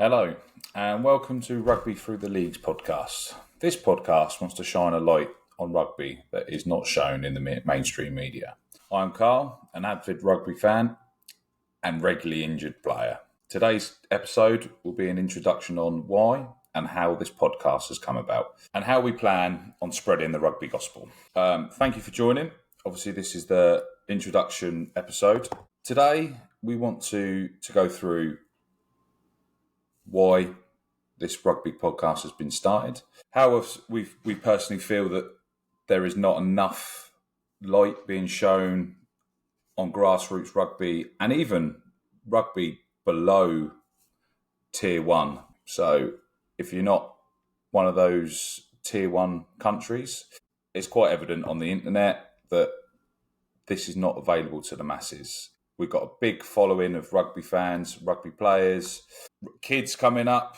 Hello, and welcome to Rugby Through the Leagues podcast. This podcast wants to shine a light on rugby that is not shown in the mainstream media. I'm Carl, an avid rugby fan and regularly injured player. Today's episode will be an introduction on why and how this podcast has come about and how we plan on spreading the rugby gospel. Thank you for joining. Obviously, this is the introduction episode. Today, we want to go through why this rugby podcast has been started. How we personally feel that there is not enough light being shown on grassroots rugby and even rugby below tier one. So if you're not one of those tier one countries, it's quite evident on the internet that this is not available to the masses. We've got a big following of rugby fans, rugby players, kids coming up.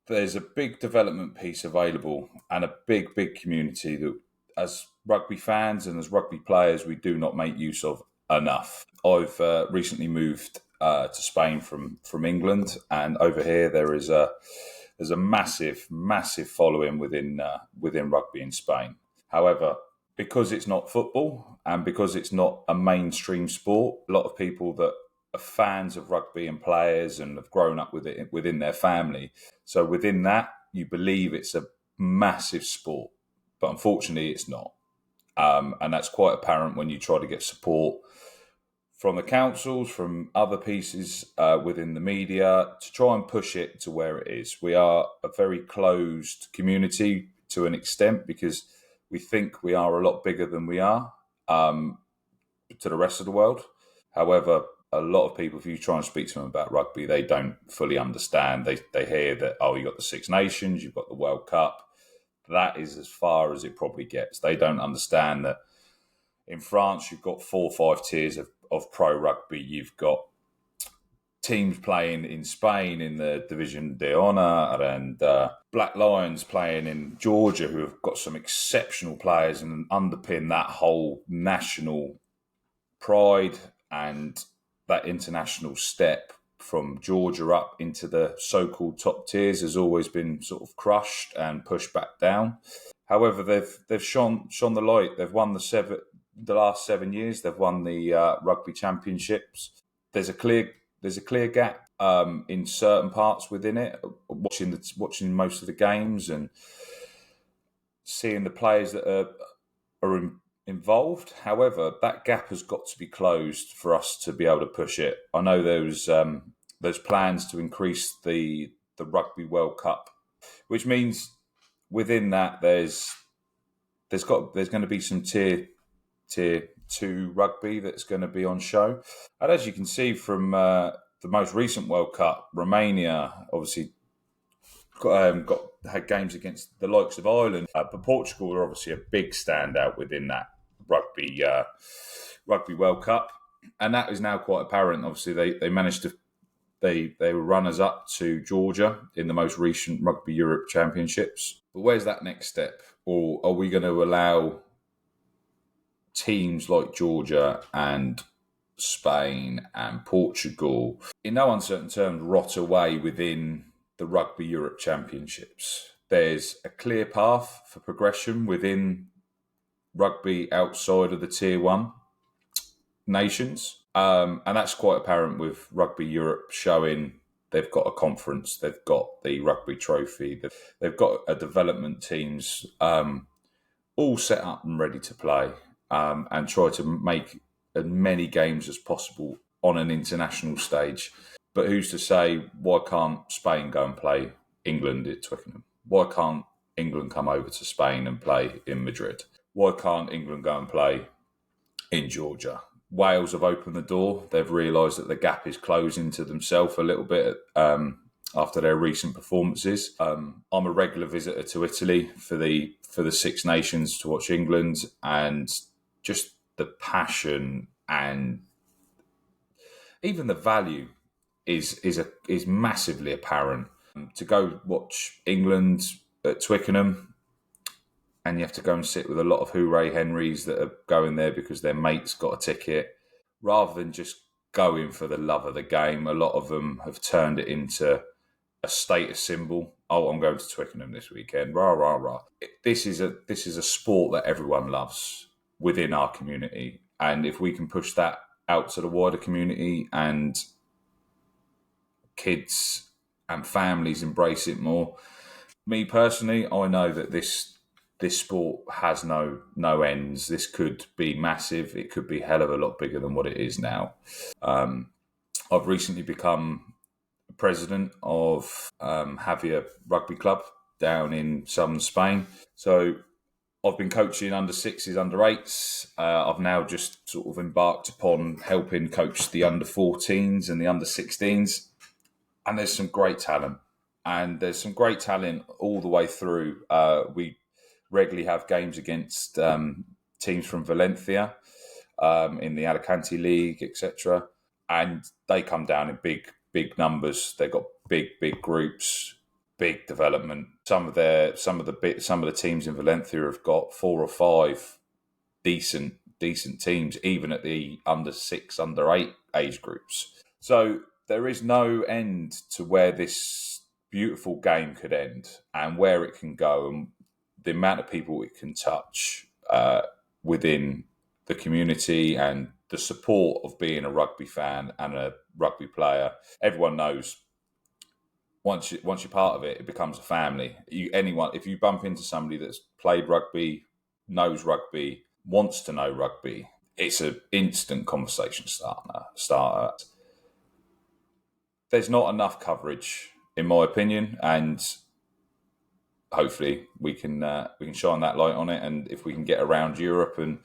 There's a big development piece available and a big community that as rugby fans and as rugby players, we do not make use of enough. I've recently moved to Spain from England, and over here there's a massive following within rugby in Spain. However, because it's not football and because it's not a mainstream sport, a lot of people that are fans of rugby and players and have grown up with it within their family. So within that, you believe it's a massive sport, but unfortunately it's not. And that's quite apparent when you try to get support from the councils, from other pieces within the media to try and push it to where it is. We are a very closed community to an extent because we think we are a lot bigger than we are to the rest of the world. However, a lot of people, if you try and speak to them about rugby, they don't fully understand. They hear that, you got the Six Nations, you've got the World Cup. That is as far as it probably gets. They don't understand that in France, you've got 4 or 5 tiers of pro rugby. You've got teams playing in Spain in the Division de Honor and Black Lions playing in Georgia who have got some exceptional players and underpin that whole national pride and that international step from Georgia up into the so-called top tiers has always been sort of crushed and pushed back down. However, they've shone the light. They've won the last 7 years. They've won the Rugby Championships. There's a clear gap in certain parts within it. Watching most of the games and seeing the players that are involved. However, that gap has got to be closed for us to be able to push it. I know there's plans to increase the Rugby World Cup, which means within that there's going to be some tier 2 rugby that's going to be on show. And as you can see from the most recent World Cup, Romania obviously had games against the likes of Ireland, but Portugal are obviously a big standout within that Rugby World Cup, and that is now quite apparent. Obviously, they managed to they were runners up to Georgia in the most recent Rugby Europe Championships. But where's that next step? Or are we going to allow teams like Georgia and Spain and Portugal, in no uncertain terms, rot away within the Rugby Europe Championships? There's a clear path for progression within rugby outside of the tier 1 nations. And that's quite apparent with Rugby Europe showing they've got a conference, they've got the rugby trophy, they've got a development teams all set up and ready to play and try to make as many games as possible on an international stage. But who's to say, why can't Spain go and play England at Twickenham? Why can't England come over to Spain and play in Madrid? Why can't England go and play in Georgia? Wales have opened the door. They've realised that the gap is closing to themselves a little bit after their recent performances. I'm a regular visitor to Italy for the Six Nations to watch England, and just the passion and even the value is massively apparent. To go watch England at Twickenham, and you have to go and sit with a lot of hooray Henrys that are going there because their mate's got a ticket, rather than just going for the love of the game. A lot of them have turned it into a status symbol. Oh, I'm going to Twickenham this weekend. Rah rah rah. This is a sport that everyone loves within our community, and if we can push that out to the wider community and kids and families embrace it more. Me personally, I know that this sport has no ends. This could be massive. It could be a hell of a lot bigger than what it is now. I've recently become president of Javier Rugby Club down in southern Spain. So I've been coaching under sixes, under eights. I've now just sort of embarked upon helping coach the under 14s and the under 16s. And there's some great talent. And there's some great talent all the way through. We regularly have games against teams from Valencia in the Alicante League, etc. And they come down in big numbers. They've got big groups, big development. Some of the teams in Valencia have got 4 or 5 decent teams, even at the under 6, under 8 age groups. So there is no end to where this beautiful game could end and where it can go and the amount of people it can touch within the community and the support of being a rugby fan and a rugby player. Everyone knows once you're part of it, it becomes a family. If you bump into somebody that's played rugby, knows rugby, wants to know rugby, it's an instant conversation starter. There's not enough coverage, in my opinion, and hopefully we can shine that light on it. And if we can get around Europe and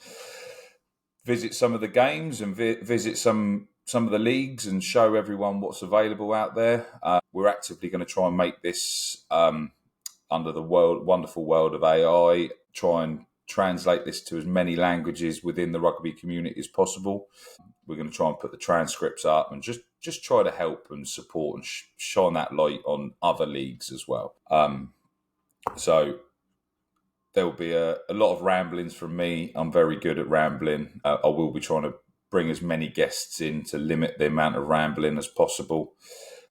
visit some of the games and visit some of the leagues and show everyone what's available out there, we're actively going to try and make this under the wonderful world of AI. Try and translate this to as many languages within the rugby community as possible. We're going to try and put the transcripts up and just try to help and support and shine that light on other leagues as well. So there will be a lot of ramblings from me. I'm very good at rambling. I will be trying to bring as many guests in to limit the amount of rambling as possible.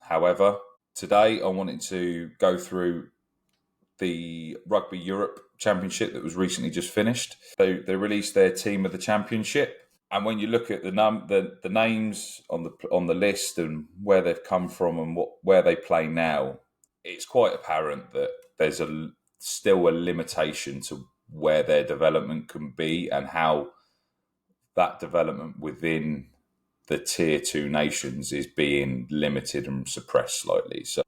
However, today I wanted to go through the Rugby Europe Championship that was recently just finished. They released their team of the championship. And when you look at the names on the list and where they've come from and where they play now, it's quite apparent that there's still a limitation to where their development can be and how that development within the tier 2 nations is being limited and suppressed slightly. So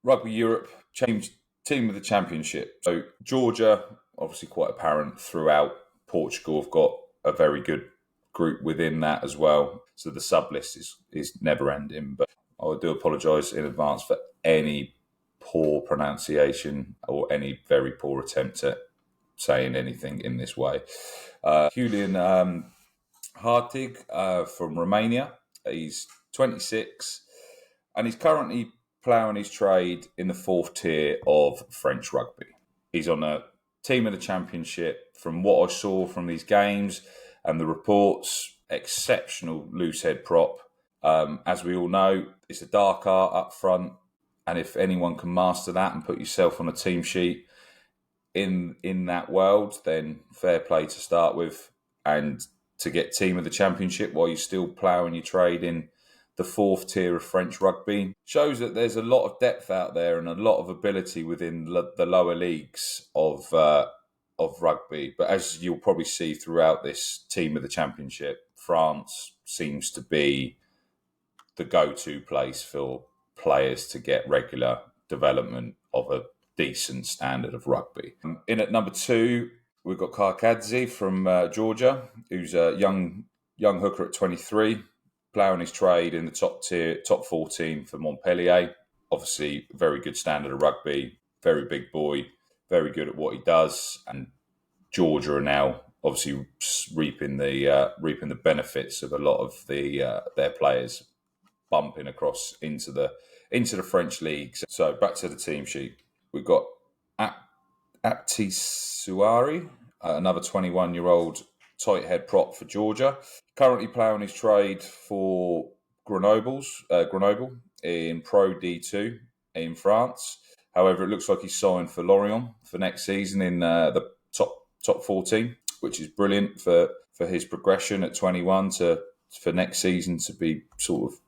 Rugby Europe changed team of the championship. So Georgia, obviously quite apparent throughout. Portugal have got a very good group within that as well. So the sub list is never ending. But I do apologise in advance for any poor pronunciation or any very poor attempt at saying anything in this way. Julian Hartig from Romania. He's 26 and he's currently ploughing his trade in the 4th tier of French rugby. He's on a team of the championship. From what I saw from these games and the reports, exceptional loose head prop. As we all know, it's a dark art up front, and if anyone can master that and put yourself on a team sheet in that world, then fair play to start with. And to get team of the championship while you're still ploughing your trade in the 4th tier of French rugby shows that there's a lot of depth out there and a lot of ability within the lower leagues of rugby. But as you'll probably see throughout this team of the championship, France seems to be the go-to place for players to get regular development of a decent standard of rugby. In at number 2, we've got Karkadze from Georgia, who's a young hooker at 23, ploughing his trade in the top 14 for Montpellier. Obviously, very good standard of rugby, very big boy, very good at what he does. And Georgia are now obviously reaping the benefits of a lot of their players bumping across into the French leagues. So back to the team sheet, we've got Apti Suari, another 21-year-old tight head prop for Georgia, currently ploughing his trade for Grenoble in Pro D2 in France. However, it looks like he's signed for Lorient for next season in the top 14, which is brilliant for his progression at 21 for next season to be sort of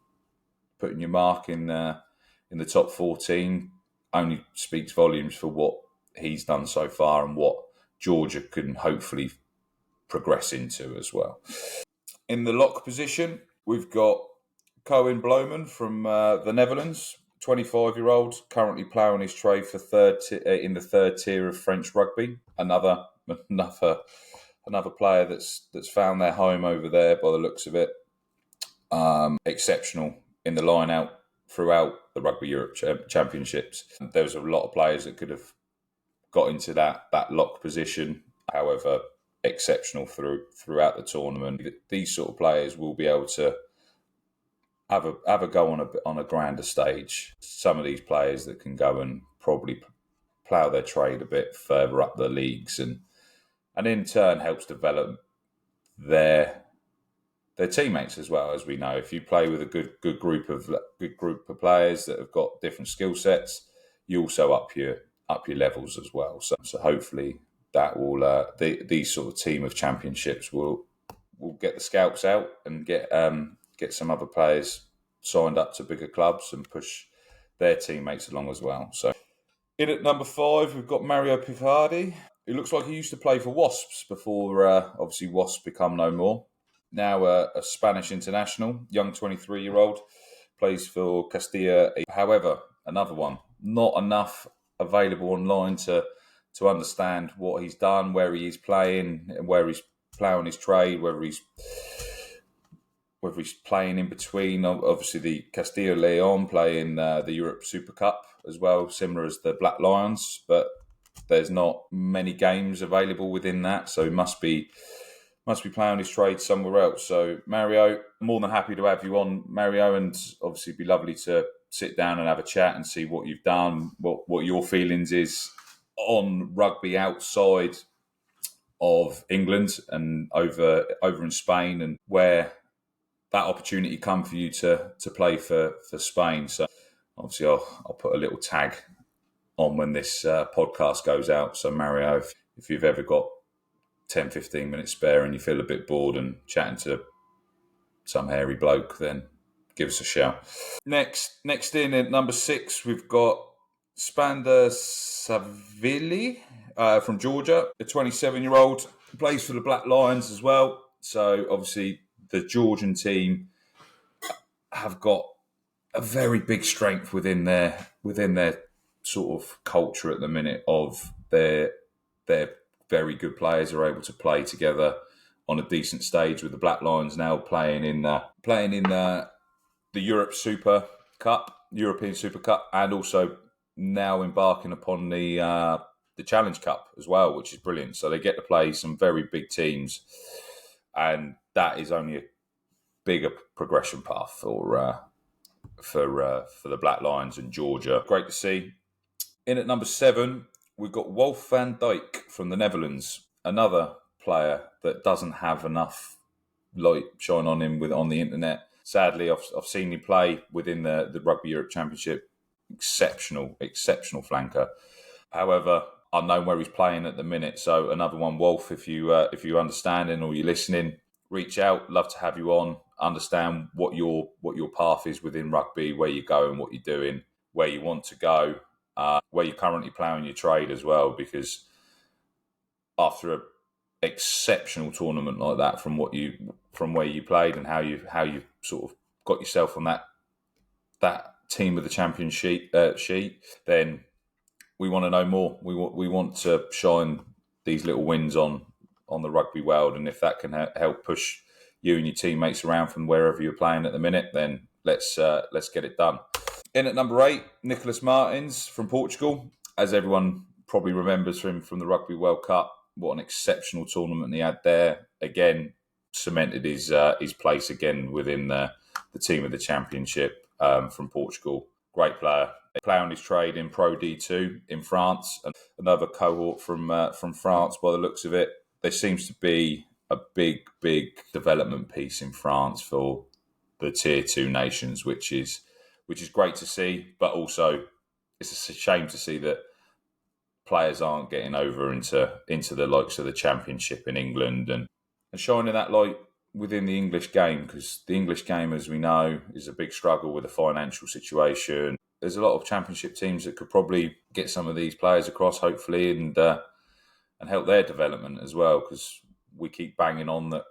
putting your mark in the top 14. Only speaks volumes for what he's done so far and what Georgia can hopefully progress into as well. In the lock position, we've got Cohen Bloemen from the Netherlands, 25-year-old, currently ploughing his trade for in the third tier of French rugby. Another player that's found their home over there by the looks of it. Exceptional in the line out throughout the Rugby Europe Championships. There was a lot of players that could have got into that lock position. However, exceptional throughout the tournament. These sort of players will be able to have a go on a grander stage. Some of these players that can go and probably plough their trade a bit further up the leagues and in turn helps develop their teammates as well. As we know, if you play with a good group of players that have got different skill sets, you also up your levels as well. So hopefully that will these sort of team of championships will get the scouts out and get some other players signed up to bigger clubs and push their teammates along as well. So in at number 5, we've got Mario Picardi. It looks like he used to play for Wasps before obviously Wasps become no more. Now a Spanish international, young 23-year-old, plays for Castilla. However, another one, not enough available online to understand what he's done, where he is playing, and where he's ploughing his trade, whether he's playing in between. Obviously, the Castilla Leon play in the Europe Super Cup as well, similar as the Black Lions, but there's not many games available within that, so he must be ploughing his trade somewhere else. So Mario, more than happy to have you on, Mario, and obviously it'd be lovely to sit down and have a chat and see what you've done, what your feelings is on rugby outside of England and over in Spain, and where that opportunity come for you to play for Spain. So obviously I'll put a little tag on when this podcast goes out. So Mario, if you've ever got 10, 15 minutes spare and you feel a bit bored and chatting to some hairy bloke, then give us a shout. Next in at number 6, we've got Spander Savili from Georgia, a 27-year-old, plays for the Black Lions as well. So obviously the Georgian team have got a very big strength within their sort of culture at the minute of their very good players are able to play together on a decent stage, with the Black Lions now playing in the Europe Super Cup, European Super Cup, and also now embarking upon the Challenge Cup as well, which is brilliant. So they get to play some very big teams, and that is only a bigger progression path for the Black Lions and Georgia. Great to see. In at number 7, we've got Wolf van Dijk from the Netherlands, another player that doesn't have enough light shine on him on the internet. Sadly, I've seen him play within the Rugby Europe Championship. Exceptional flanker. However, unknown where he's playing at the minute. So another one, Wolf, if you're understanding or you're listening, reach out. Love to have you on. Understand what your path is within rugby, where you're going, what you're doing, where you want to go, where you're currently ploughing your trade as well. Because after an exceptional tournament like that, from where you played and how you sort of got yourself on that team of the championship sheet, then we want to know more. We want to shine these little wins on the rugby world, and if that can help push you and your teammates around from wherever you're playing at the minute, then let's get it done. In at number 8, Nicholas Martins from Portugal. As everyone probably remembers him from the Rugby World Cup, what an exceptional tournament he had there. Again, cemented his place again within the team of the championship from Portugal. Great player. Ploughing his trade in Pro D2 in France. And another cohort from France by the looks of it. There seems to be a big development piece in France for the Tier 2 nations, which is great to see, but also it's a shame to see that players aren't getting over into the likes of the Championship in England and shining that light within the English game, because the English game, as we know, is a big struggle with the financial situation. There's a lot of Championship teams that could probably get some of these players across, hopefully, and help their development as well, because we keep banging on that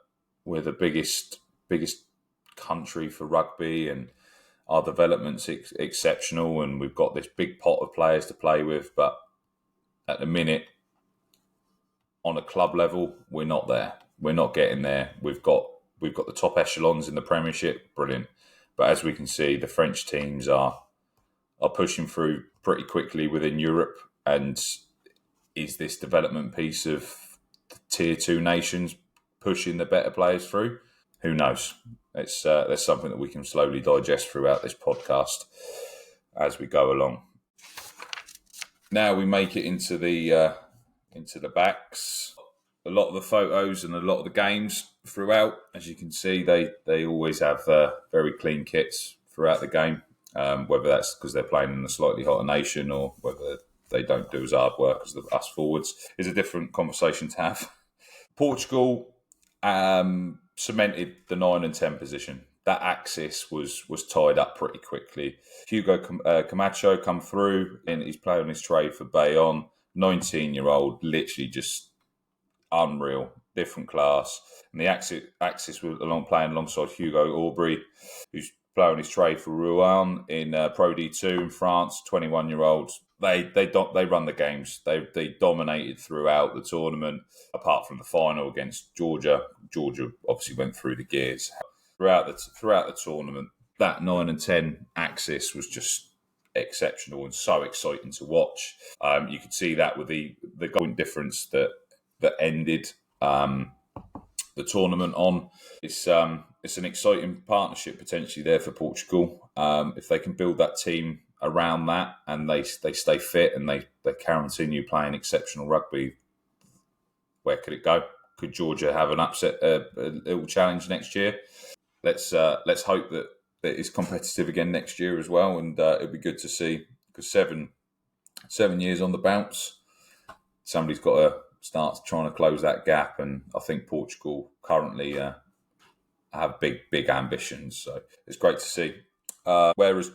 we're the biggest country for rugby and our development's exceptional and we've got this big pot of players to play with. But at the minute, on a club level, we're not there. We're not getting there. We've got the top echelons in the Premiership, brilliant. But as we can see, the French teams are pushing through pretty quickly within Europe. And is this development piece of the Tier 2 nations pushing the better players through? Who knows? That's something that we can slowly digest throughout this podcast as we go along. Now we make it into the backs. A lot of the photos and a lot of the games throughout, as you can see, they always have very clean kits throughout the game, whether that's because they're playing in a slightly hotter nation or whether they don't do as hard work as us forwards, is a different conversation to have. Portugal cemented the 9 and 10 position. That axis was tied up pretty quickly. Hugo Camacho come through, and he's playing his trade for Bayonne. 19-year-old, literally just unreal, different class. And the axis was playing alongside Hugo Aubrey, who's playing his trade for Rouen in Pro D2 in France. 21-year-old. They run the games. They dominated throughout the tournament, apart from the final against Georgia. Georgia obviously went through the gears. Throughout the tournament, that 9 and 10 axis was just exceptional and so exciting to watch. You could see that with the goal difference that ended the tournament on. It's an exciting partnership potentially there for Portugal. If they can build that team around that and they stay fit and they continue playing exceptional rugby, where could it go? Could Georgia have an upset, a little challenge next year? Let's hope that it's competitive again next year as well, and it'll be good to see, because 7 years on the bounce, somebody's got to start trying to close that gap, and I think Portugal currently have big ambitions, so it's great to see. Whereas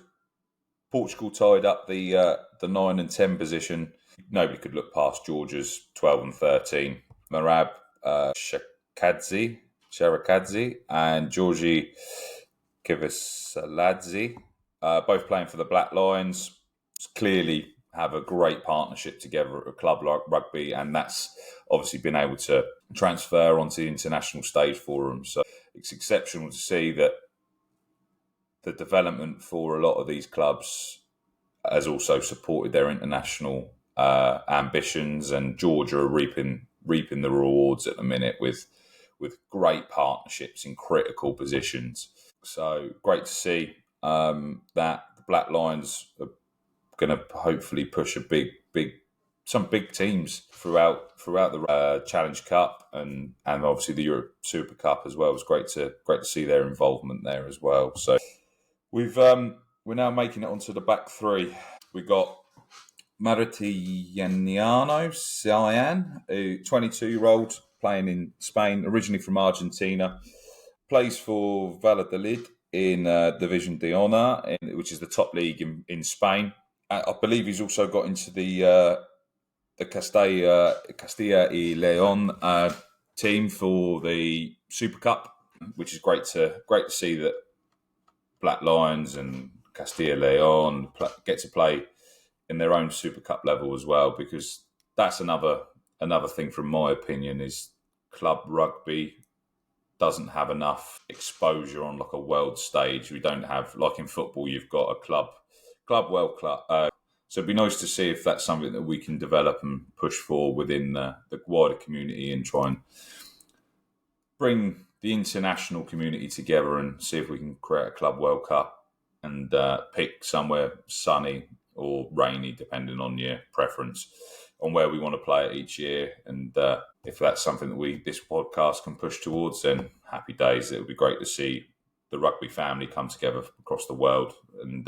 Portugal tied up the 9 and 10 position, nobody could look past Georgia's 12 and 13. Marab Sharakadze and Georgi Kivisaladze, both playing for the Black Lions, clearly have a great partnership together at a club like rugby, and that's obviously been able to transfer onto the international stage for them. So it's exceptional to see that the development for a lot of these clubs has also supported their international ambitions, and Georgia are reaping the rewards at the minute with great partnerships in critical positions. So great to see that the Black Lions are going to hopefully push some big teams throughout the Challenge Cup and obviously the Europe Super Cup as well. It's great to see their involvement there as well. So we're now making it onto the back three. We got Martiniano Cyan, a 22-year-old playing in Spain, originally from Argentina, plays for Valladolid in Division de Honor, which is the top league in Spain. I believe he's also got into the Castilla y León team for the Super Cup, which is great to see that Black Lions and Castilla y León get to play in their own Super Cup level as well, because that's another thing from my opinion is club rugby doesn't have enough exposure on like a world stage. We don't have, like in football, you've got a club world club. So it'd be nice to see if that's something that we can develop and push for within the wider community and try and bring the international community together and see if we can create a Club World Cup and pick somewhere sunny or rainy, depending on your preference, on where we want to play it each year. And if that's something that this podcast can push towards, then happy days. It would be great to see the rugby family come together across the world and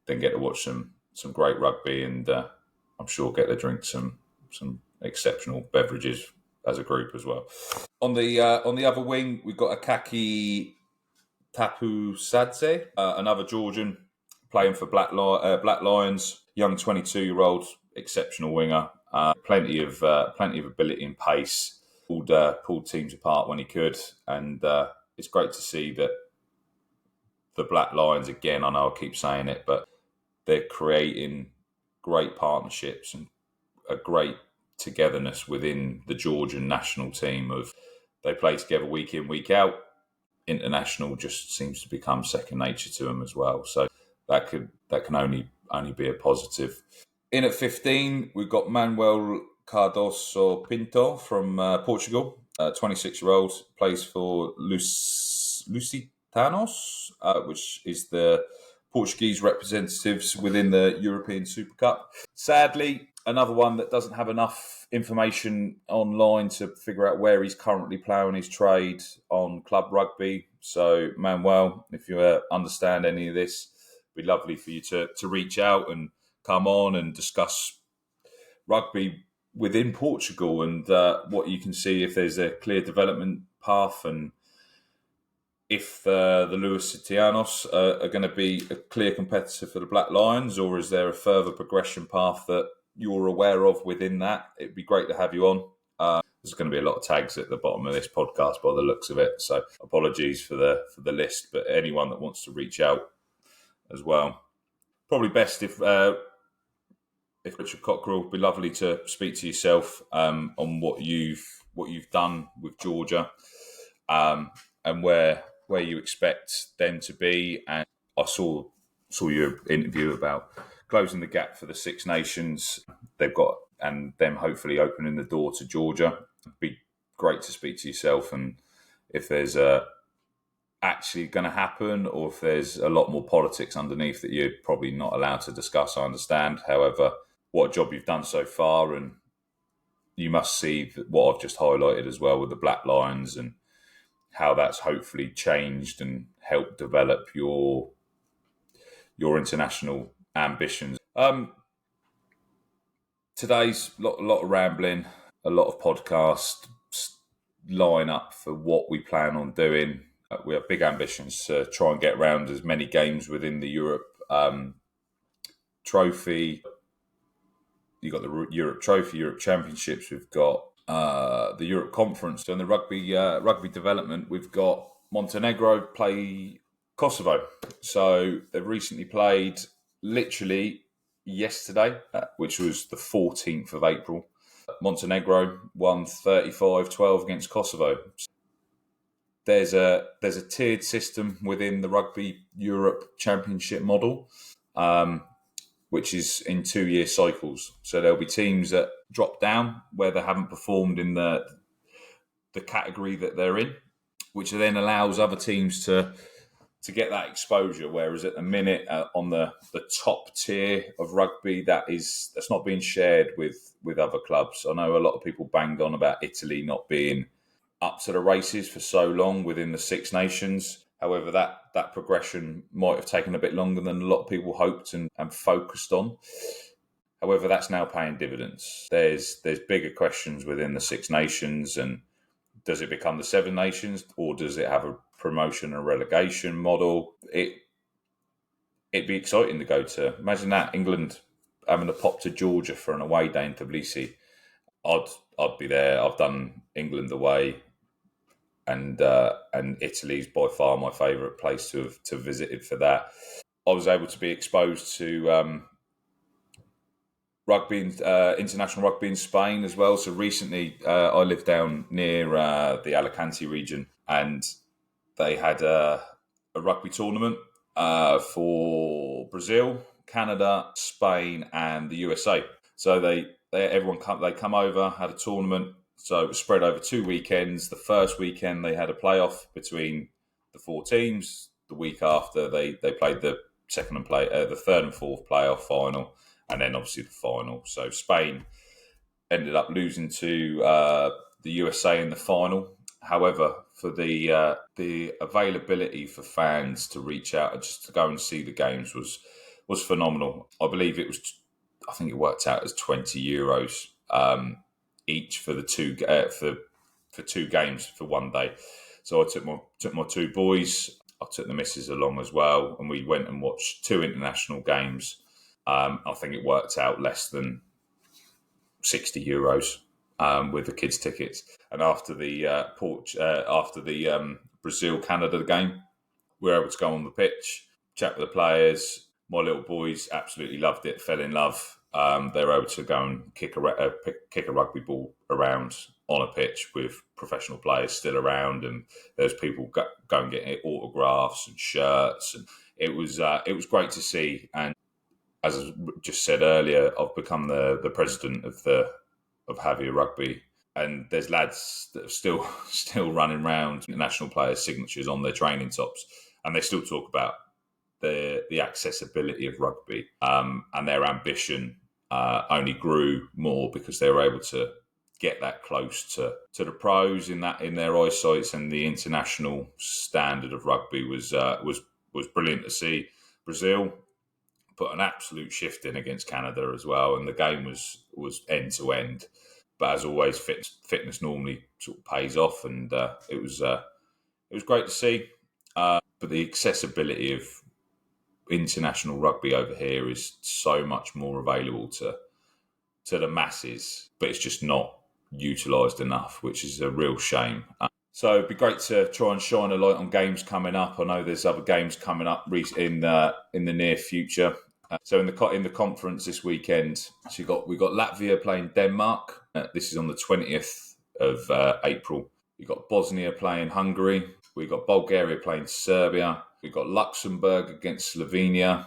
then get to watch some some great rugby, and I'm sure get to drink some exceptional beverages as a group as well. On the other wing, we've got Akaki Tapusadze, another Georgian playing for Black Lions, young 22-year-old, exceptional winger, plenty of ability and pace. Pulled teams apart when he could, and it's great to see that the Black Lions, again, I know I keep saying it, but they're creating great partnerships and a great togetherness within the Georgian national team. Of they play together week in, week out. International just seems to become second nature to them as well. So that can only be a positive. In at 15, we've got Manuel Cardoso Pinto from Portugal, 26-year-old, plays for Lusitanos, which is the Portuguese representatives within the European Super Cup. Sadly, another one that doesn't have enough information online to figure out where he's currently ploughing his trade on club rugby. So, Manuel, if you understand any of this, it'd be lovely for you to reach out and come on and discuss rugby within Portugal and what you can see, if there's a clear development path, and if the Lusitanos are going to be a clear competitor for the Black Lions, or is there a further progression path that you're aware of within that? It'd be great to have you on. There's going to be a lot of tags at the bottom of this podcast by the looks of it, so apologies for the list, but anyone that wants to reach out as well. Probably best if Richard Cockrell, would be lovely to speak to yourself on what you've done with Georgia, and where you expect them to be. And I saw your interview about closing the gap for the Six Nations they've got, and them hopefully opening the door to Georgia. It'd be great to speak to yourself, and if there's actually going to happen, or if there's a lot more politics underneath that you're probably not allowed to discuss, I understand. However, what a job you've done so far, and you must see what I've just highlighted as well with the Black Lions, and how that's hopefully changed and helped develop your international ambitions. Today's a lot of rambling, a lot of podcast line up for what we plan on doing. We have big ambitions to try and get around as many games within the Europe Trophy. You've got the Europe Trophy, Europe Championships. We've got the Europe Conference. And the rugby development, we've got Montenegro play Kosovo. So they've recently played literally yesterday, which was the 14th of April. Montenegro won 35-12 against Kosovo. There's a tiered system within the Rugby Europe Championship model, which is in 2-year cycles. So there'll be teams that drop down where they haven't performed in the category that they're in, which then allows other teams to get that exposure. Whereas at the minute, on the top tier of rugby, that's not being shared with other clubs. I know a lot of people banged on about Italy not being up to the races for so long within the Six Nations. However, that progression might have taken a bit longer than a lot of people hoped and focused on. However, that's now paying dividends. There's bigger questions within the Six Nations, and does it become the Seven Nations, or does it have a promotion and relegation model? It'd be exciting to go to. Imagine that, England having to pop to Georgia for an away day in Tbilisi. I'd be there. I've done England away. And Italy's by far my favourite place to have visited for that. I was able to be exposed to rugby, international rugby in Spain as well. So recently, I lived down near the Alicante region, and they had a rugby tournament for Brazil, Canada, Spain, and the USA. So they come over, had a tournament. So it was spread over 2 weekends. The first weekend they had a playoff between the 4 teams. The week after they played the third and fourth playoff final, and then obviously the final. So Spain ended up losing to the USA in the final. However, for the availability for fans to reach out and just to go and see the games was was phenomenal. I believe it was, I think it worked out as €20 each for the for 2 games for one day. So I took my 2 boys. I took the missus along as well, and we went and watched 2 international games. I think it worked out less than €60 with the kids' tickets. And after the Brazil Canada game, we were able to go on the pitch, chat with the players. My little boys absolutely loved it, fell in love. They were able to go and kick a rugby ball around on a pitch with professional players still around, and there's people go and get autographs and shirts, and it was great to see. And as I just said earlier, I've become the president of Javier Rugby, and there's lads that are still running around international players' signatures on their training tops, and they still talk about the accessibility of rugby, and their ambition only grew more because they were able to get that close to the pros in their eyesight, and the international standard of rugby was brilliant to see. Brazil put an absolute shift in against Canada as well, and the game was end to end. But as always, fitness normally sort of pays off, and it was great to see. But the accessibility of international rugby over here is so much more available to the masses, but it's just not utilised enough, which is a real shame. So it'd be great to try and shine a light on games coming up. I know there's other games coming up in the near future. So in the conference this weekend, so we got Latvia playing Denmark. This is on the 20th of April. We got Bosnia playing Hungary. We got Bulgaria playing Serbia. We got Luxembourg against Slovenia.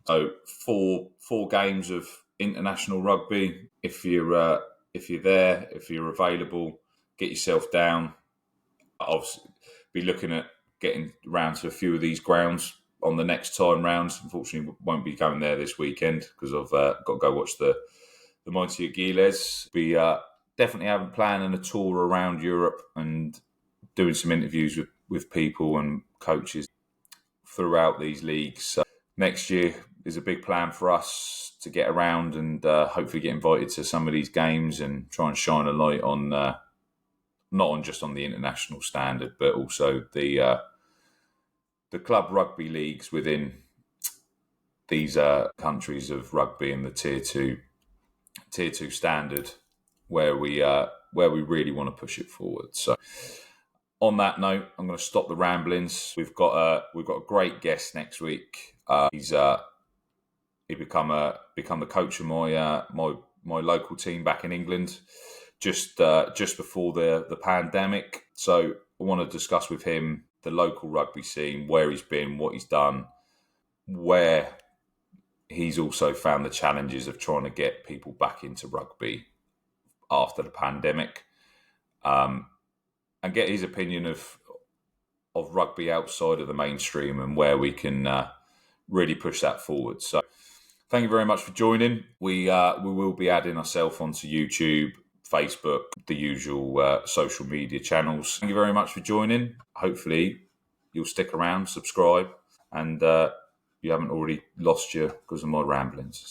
So four games of international rugby. If you're there, if you're available, get yourself down. I'll be looking at getting around to a few of these grounds on the next time round. Unfortunately, won't be going there this weekend because I've got to go watch the Mighty Aguiles. We definitely having planning a tour around Europe and doing some interviews with people and coaches throughout these leagues. So next year is a big plan for us to get around and hopefully get invited to some of these games and try and shine a light on not just on the international standard, but also the club rugby leagues within these countries of rugby and the tier two standard, where we really want to push it forward. So, on that note, I'm going to stop the ramblings. We've got a great guest next week. He become the coach of my local team back in England just before the pandemic. So I want to discuss with him the local rugby scene, where he's been, what he's done, where he's also found the challenges of trying to get people back into rugby after the pandemic, and get his opinion of rugby outside of the mainstream and where we can really push that forward. So thank you very much for joining. We will be adding ourselves onto YouTube, Facebook, the usual social media channels. Thank you very much for joining. Hopefully you'll stick around, subscribe, and you haven't already lost you because of my ramblings.